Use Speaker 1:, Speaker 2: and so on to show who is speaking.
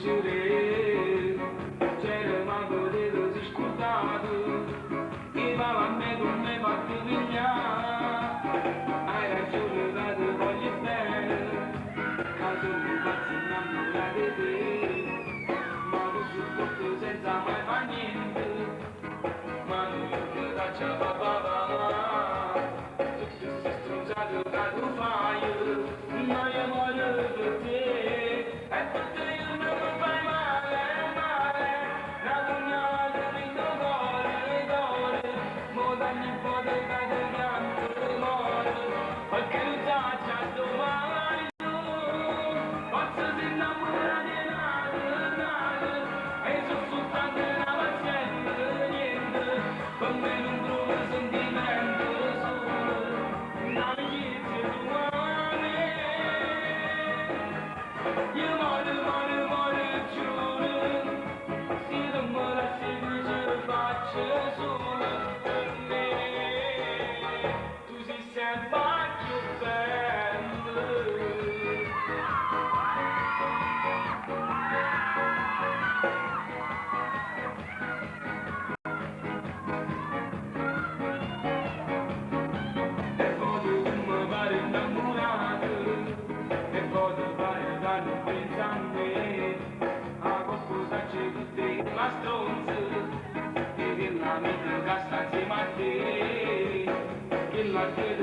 Speaker 1: fuggire, c'era mago dello scordato, che va a me non mi fa più pigliare, hai ragione la te voglio bene, caso mi faccio innamorare di te, ma lo supporto senza mai fare niente, ma non ti faccio papà, tutte queste stronzate che tu fai, ma io voglio per te, e perché io non mi fai male, male, la pugnalata nel tuo cuore, cuore, mo dammi un po' di cade pianto, muore, perché non faccia domani, forse si innamora di nada, nada, e sono soltanto una paziente, niente, con me non trovo sentimento solo, un'amicizia umana. Io muore, giuro, se non me la segui ce lo faccio solo per me, tu sei sempre più bello. E poi tu mi pare innamorato, e poi ti pare da non pensare a me, a qualcosa c'è che te la stronza, e che la mente che sta insieme a te, che la chiede